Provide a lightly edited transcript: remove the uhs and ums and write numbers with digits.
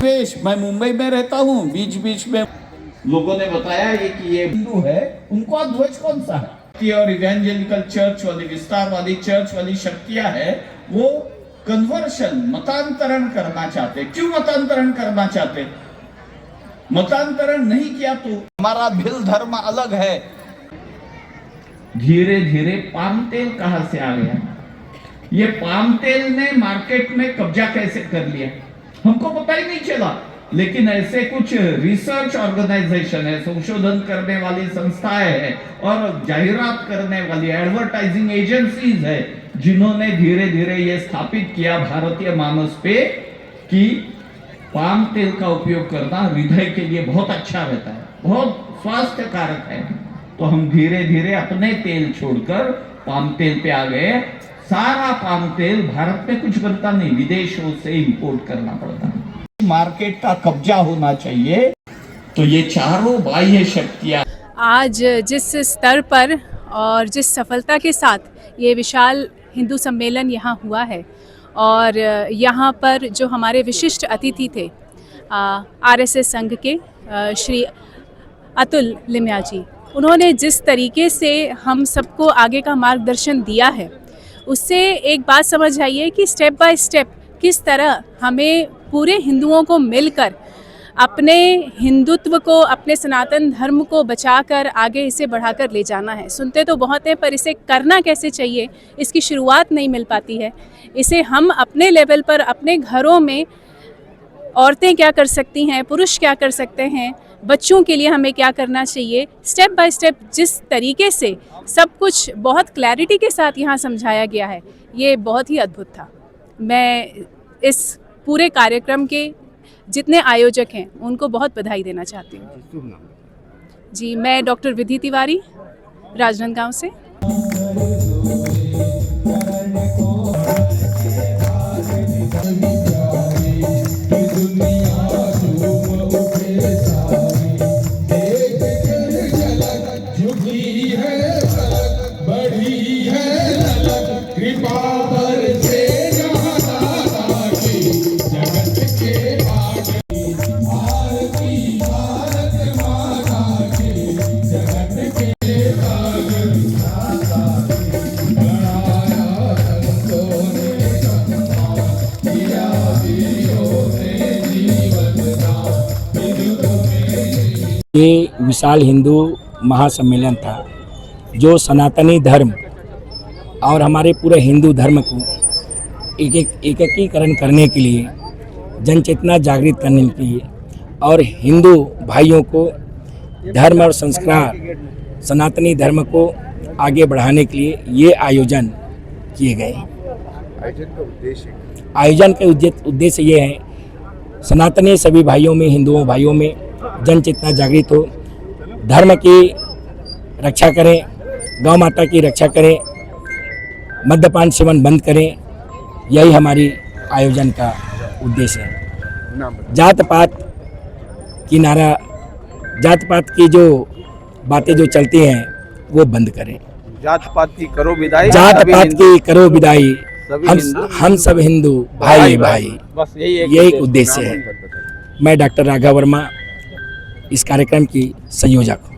मैं मुंबई में रहता हूँ, बीच बीच में लोगों ने बताया ये कि ये हिंदू है, उनको ध्वज कौन सा है। और इवेंजेलिकल चर्च वाली, विस्तार वाली चर्च वाली शक्तियां है, वो कन्वर्शन, मतांतरण करना चाहते। क्यों मतांतरण करना चाहते? मतांतरण नहीं किया तो हमारा भिल धर्म अलग है। धीरे धीरे पाम तेल कहां से आ गया? ये पाम तेल ने मार्केट में कब्जा कैसे कर लिया हमको पता ही नहीं चला। लेकिन ऐसे कुछ रिसर्च ऑर्गेनाइजेशन है, संशोधन करने वाली संस्थाएं हैं और जाहिरात करने वाली एडवर्टाइजिंग एजेंसीज है, जिन्होंने धीरे धीरे यह स्थापित किया भारतीय मानस पे कि पाम तेल का उपयोग करना हृदय के लिए बहुत अच्छा रहता है, बहुत स्वास्थ्य कारक है। तो हम धीरे धीरे अपने तेल छोड़कर पाम तेल पे आ गए। सारा पाम तेल भारत में कुछ बनता नहीं, विदेशों से इंपोर्ट करना पड़ता है। मार्केट का कब्जा होना चाहिए। तो ये चारों बाह्य शक्तियां आज जिस स्तर पर और जिस सफलता के साथ ये विशाल हिंदू सम्मेलन यहाँ हुआ है, और यहाँ पर जो हमारे विशिष्ट अतिथि थे आरएसएस संघ के श्री अतुल लिमया जी, उन्होंने जिस तरीके से हम सबको आगे का मार्गदर्शन दिया है, उससे एक बात समझ आई है कि स्टेप बाय स्टेप किस तरह हमें पूरे हिंदुओं को मिलकर अपने हिंदुत्व को, अपने सनातन धर्म को बचाकर आगे इसे बढ़ाकर ले जाना है। सुनते तो बहुत हैं, पर इसे करना कैसे चाहिए, इसकी शुरुआत नहीं मिल पाती है। इसे हम अपने लेवल पर, अपने घरों में औरतें क्या कर सकती हैं, पुरुष क्या कर सकते हैं, बच्चों के लिए हमें क्या करना चाहिए, स्टेप बाय स्टेप जिस तरीके से सब कुछ बहुत क्लैरिटी के साथ यहाँ समझाया गया है, ये बहुत ही अद्भुत था। मैं इस पूरे कार्यक्रम के जितने आयोजक हैं उनको बहुत बधाई देना चाहती हूँ। जी, मैं डॉक्टर विधि तिवारी, राजनांदगांव से। ये विशाल हिंदू महासम्मेलन था जो सनातनी धर्म और हमारे पूरे हिंदू धर्म को एकीकरण करने के लिए, जन चेतना जागृत करने के लिए और हिंदू भाइयों को धर्म और संस्कार, सनातनी धर्म को आगे बढ़ाने के लिए ये आयोजन किए गए। आयोजन का उद्देश्य ये है, सनातनी सभी भाइयों में, हिंदुओं भाइयों में जन चेतना जागृत हो, धर्म की रक्षा करें, गौ माता की रक्षा करें, मद्यपान सेवन बंद करें। यही हमारी आयोजन का उद्देश्य है। जात पात की जो बातें जो चलती हैं वो बंद करें। जात पात की करो विदाई, हम सब हिंदू भाई भाई, बस यही उद्देश्य है। मैं डॉक्टर राघव वर्मा, इस कार्यक्रम की संयोजक हूँ।